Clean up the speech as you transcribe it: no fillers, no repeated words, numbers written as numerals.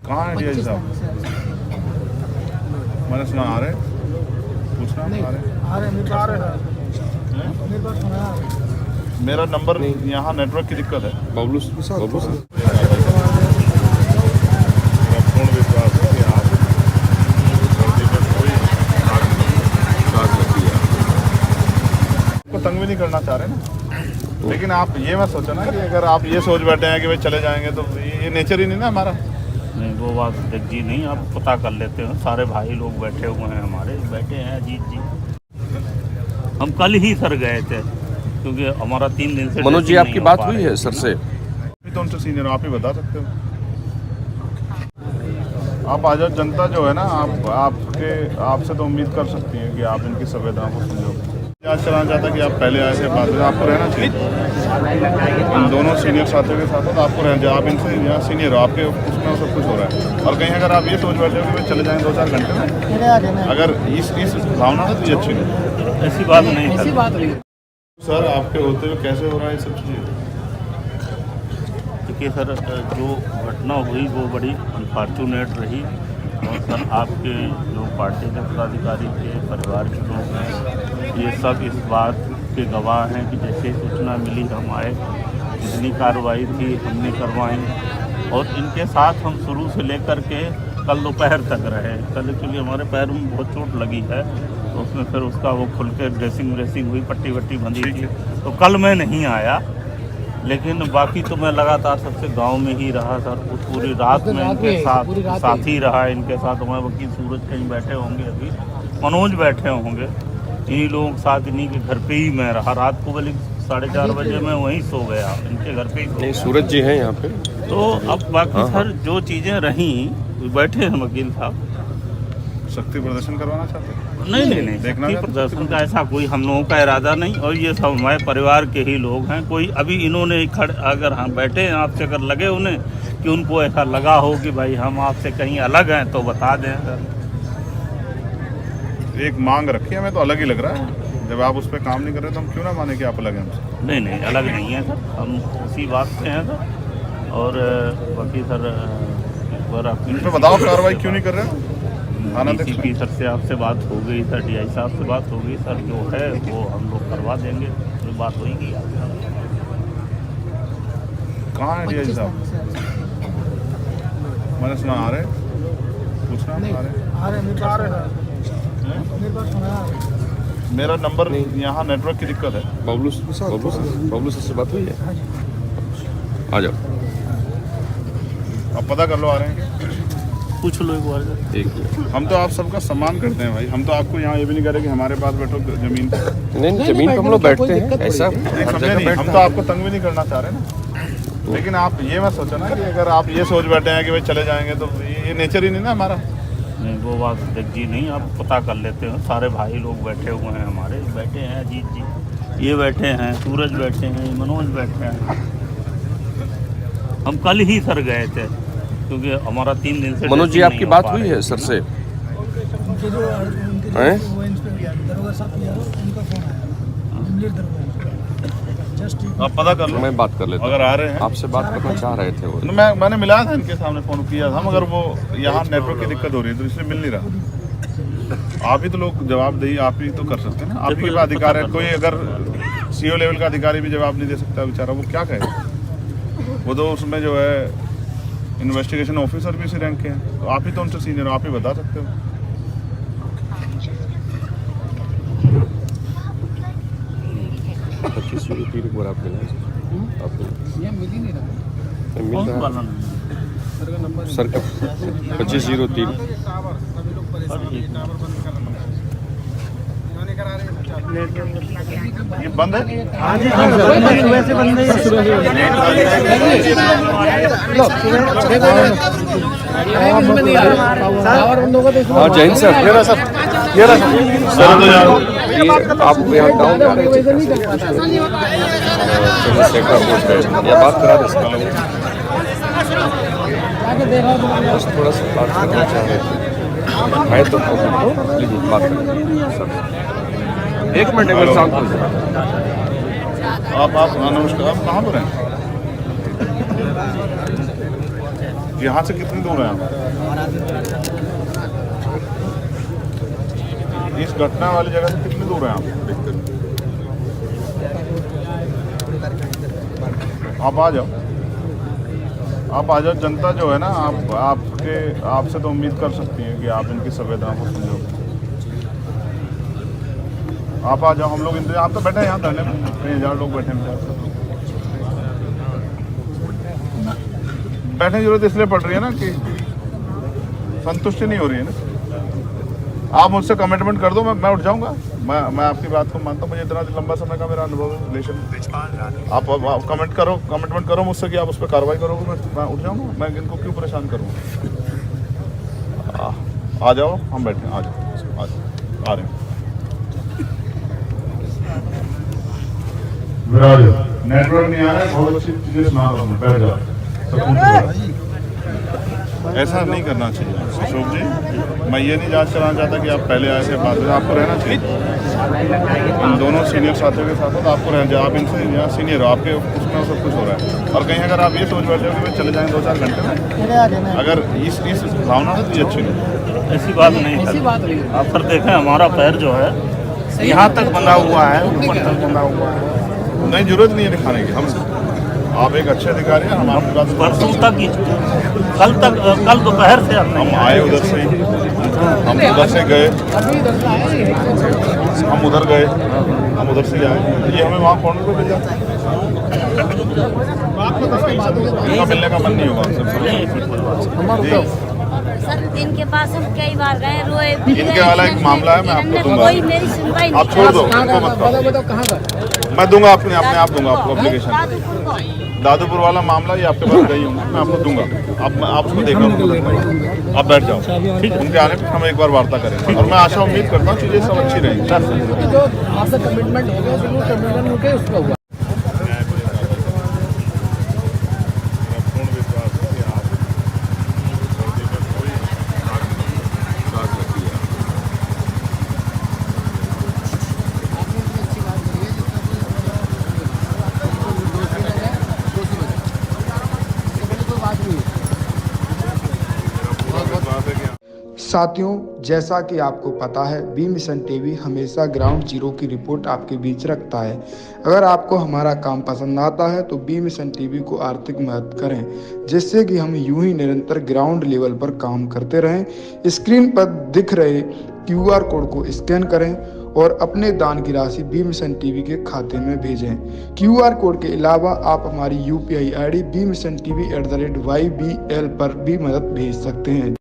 कहाँ है डीआई साहब? मैंने सुना आ रहे, पूछना आ रहे मेरे पास सुना मेरा नंबर यहाँ नेटवर्क की दिक्कत है। बबलू बबलू पूर्ण विश्वास है कि आप सर्दी में कोई को तंग भी नहीं करना चाह रहे ना, लेकिन आप ये मत सोचो ना कि अगर आप ये सोच बैठे हैं कि भाई चले जाएंगे तो ये नेचर ही नहीं ना हमारा। नहीं वो बात देख जी नहीं, आप पता कर लेते हो, सारे भाई लोग बैठे हुए हैं हमारे, बैठे हैं अजीत जी। हम कल ही सर गए थे क्योंकि हमारा 3 दिन से मनोज जी आपकी बात हुई है सर से? तो उनसे सीनियर आप ही बता सकते हो। आप आ जाओ, जनता जो है ना आपसे तो उम्मीद कर सकती है कि आप इनकी संवेदनाओं को समझोगे। आज चलाना चाहता कि आप पहले आए थे, बाद में आपको रहना चाहिए इन दोनों सीनियर साथियों के साथ, तो आपको रहना चाहिए। आप इनसे यहाँ सीनियर हो, आपके उसमें सब कुछ हो रहा है, और कहीं अगर आप ये सोच बैठे हो कि भाई चले जाएँ 2-4 घंटे में, अगर इस भावना है तो ये अच्छी नहीं। ऐसी बात नहीं सर। सर आपके होते हुए कैसे हो रहा है ये सब चीज़ें? देखिए सर, जो घटना हुई वो बड़ी अनफॉर्चुनेट रही, और सर आपके जो पार्टी के पदाधिकारी थे, परिवार के लोग हैं, ये सब इस बात के गवाह हैं कि जैसे सूचना मिली हम आए, जितनी कार्रवाई थी हमने करवाई, और इनके साथ हम शुरू से लेकर के कल दोपहर तक रहे। कल एक्चुअली हमारे पैर में बहुत चोट लगी है, तो उसमें फिर उसका वो खुल के ड्रेसिंग हुई, पट्टी वट्टी बंधी थी, तो कल मैं नहीं आया, लेकिन बाकी तो मैं लगातार सबसे गांव में ही रहा सर। पूरी रात में इनके साथ ही रहा, इनके साथ। हमारे वकील सूरज कहीं बैठे होंगे, अभी मनोज बैठे होंगे, इन्हीं लोगों के साथ इन्हीं के घर पे ही मैं रहा। रात को बल्कि 4:30 बजे मैं वहीं सो गया, इनके घर पे ही सो गया। सूरज जी हैं यहाँ पे। तो अब बाकी सर जो चीज़ें रहीं, बैठे हैं वकील साहब। शक्ति प्रदर्शन करवाना चाहते हैं? नहीं, शक्ति प्रदर्शन का ऐसा कोई हम लोगों का इरादा नहीं, और ये सब हमारे परिवार के ही लोग हैं। कोई अभी इन्होंने अगर हम बैठे हैं आपसे, अगर लगे उन्हें कि उनको ऐसा लगा हो कि भाई हम आपसे कहीं अलग हैं, तो बता दें सर। एक मांग रखी है, हमें तो अलग ही लग रहा है। जब आप उस पर काम नहीं कर रहे तो हम क्यों ना माने कि आप अलग हैं हमसे? नहीं, अलग नहीं है सर, हम उसी बात पे हैं सर। और बाकी सर इन पर बताओ, कार्रवाई क्यों नहीं कर रहे? डीसीपी सर से आपसे बात हो गई सर, डीआई साहब से बात हो गई सर, जो है वो हम लोग करवा देंगे, तो बात होगी आपसे। कहाँ है डीआई साहब? मैंने सुना आ रहे, पूछना आ रहे मेरा नंबर यहाँ नेटवर्क की दिक्कत है। बबलू सर से बात हुई है? आ जाओ, अब पता कर लो आ रहे हैं। पूछ लो एक बार। हम तो आप सबका सम्मान करते हैं भाई, हम तो आपको यहाँ ये भी नहीं कह रहे कि हमारे पास बैठो जमीन पे। नहीं, जमीन पे हम लोग बैठते हैं, ऐसा समझे नहीं, हम तो आपको तंग भी नहीं करना चाह रहे ना, लेकिन आप ये मत सोचो ना कि अगर आप ये सोच बैठे हैं कि भाई चले जाएंगे तो ये नेचर ही नहीं ना हमारा। नहीं वो बात देख जी नहीं, आप पता कर लेते हो, सारे भाई लोग बैठे हुए हैं हमारे, बैठे हैं अजीत जी, ये बैठे हैं, सूरज बैठे हैं, मनोज बैठे हैं। हम कल ही सर गए थे क्योंकि हमारा 3 दिन से। मनोज जी आपकी बात हुई है सर से? आप पता कर लो, मैं बात कर लेता हूँ, अगर आ रहे हैं। आपसे बात करना चाह रहे थे वो। तो मैंने मिला था, इनके सामने फ़ोन किया था, मगर वो यहाँ नेटवर्क की दिक्कत हो रही है तो इसलिए मिल नहीं रहा। आप ही तो लोग जवाबदेही आप ही तो कर सकते हैं ना, आप ही के पास अधिकार है। कोई अगर सीओ लेवल का अधिकारी भी जवाब नहीं दे सकता बेचारा, वो क्या कहे? वो तो उसमें जो है इन्वेस्टिगेशन ऑफिसर भी इसी रैंक के हैं, तो आप ही तो उनसे सीनियर, आप ही बता सकते हो। 2503 एक बार आप मिला आपको? मिल ही नहीं रहा, मिल रहा सर का 2503। ये बंद है? वैसे बंद है। हाँ जैन सर, ये रहा सर, ये रहा सर। आप यहाँ गाँव जा रहे थे, या बात करा दे सर, बस थोड़ा सा बात करना चाह रहे थे, है तो लीजिए बात करें सर। एक मिनट शांत हो जाए। आप नमस्कार, आप कहाँ पर हैं? यहाँ से कितनी दूर है आप? इस घटना वाली जगह से कितनी दूर है आप? आप आ जाओ, आप आ जाओ। जनता जो है ना, आपसे तो उम्मीद कर सकती है कि आप इनकी संवेदना को समझोगे। आप आ जाओ, हम लोग इंतजार, आप तो बैठे हैं यहाँ धरने में, 1000 लोग बैठे हैं। बैठने की जरूरत इसलिए पड़ रही है ना कि संतुष्टि नहीं हो रही है ना। आप मुझसे कमिटमेंट कर दो, मैं उठ जाऊंगा। मैं आपकी बात को मानता हूँ, मुझे इतना लंबा समय का मेरा अनुभव है रिलेशन। आप कमिटमेंट करो मुझसे कि आप उस पर कार्रवाई करोगे, मैं उठ जाऊंगा। मैं इनको क्यों परेशान करूँ? आ जाओ, हम बैठे, आ जाओ, आ रहे हैं। नेटवर्क नहीं आ रहा है, बहुत अच्छी चीजें सुना रहा हूँ, बैठ जाओ। ऐसा नहीं करना चाहिए अशोक जी। मैं ये नहीं जांच कराना चाहता कि आप पहले आए थे बाद में, आपको रहना चाहिए। इन दोनों सीनियर साथियों के साथ तो आपको रहना चाहिए। आप इनसे यहाँ सीनियर हो, आपके उसमें सब कुछ हो रहा है। और कहीं अगर आप ये सोच बैठे हो कि वे चले जाएँ 2-4 घंटे में, अगर इस भावना से तो अच्छी नहीं। ऐसी बात नहीं है। आप पर देखें, हमारा पैर जो है यहाँ तक बंधा हुआ है, ऊपर तक बंधा हुआ है। नहीं, जरूरत नहीं है दिखाने की। हम आप एक अच्छे अधिकारी हैं, हम आपकी बात परसों तक ही, कल दोपहर से हम आए उधर से ही, हम उधर से गए, हम उधर गए, हम उधर से आए। ये हमें वहाँ कॉर्नर पे मिल जाता है। इनका मिलने का मन नहीं होगा हमसे। सर, इनके पास हम कई बार गए, रोए। इनके वाला एक मामला है, मैं आपको दूंगा। कोई मेरी सुनवाई नहीं। आप छोड़ दो, इनको मत कहो। कहाँ का? मैं दूंगा, अपने आप दूंगा आपको एप्लीकेशन। दादूपुर को। दादूपुर वाला मामला ये आपके पास गई हूँ, मैं आपको दूंगा। आप उसको देखना, आप बैठ जाओ। उनके आने पर हम एक बार वार्ता करेंगे, और मैं आशा उम्मीद करता हूँ चीजें सब अच्छी रहेंगी। जो आपसे कमिटमेंट हो गया, कमिटमेंट हो गया, उसका हुआ। साथियों, जैसा कि आपको पता है, बी मिशन टीवी हमेशा ग्राउंड जीरो की रिपोर्ट आपके बीच रखता है। अगर आपको हमारा काम पसंद आता है तो बी मिशन टीवी को आर्थिक मदद करें, जिससे कि हम यूं ही निरंतर ग्राउंड लेवल पर काम करते रहें। स्क्रीन पर दिख रहे QR कोड को स्कैन करें और अपने दान की राशि बी मिशन टीवी के खाते में भेजें। QR कोड के अलावा आप हमारी UPI ID BMissionTV@YBL पर भी मदद भेज सकते हैं।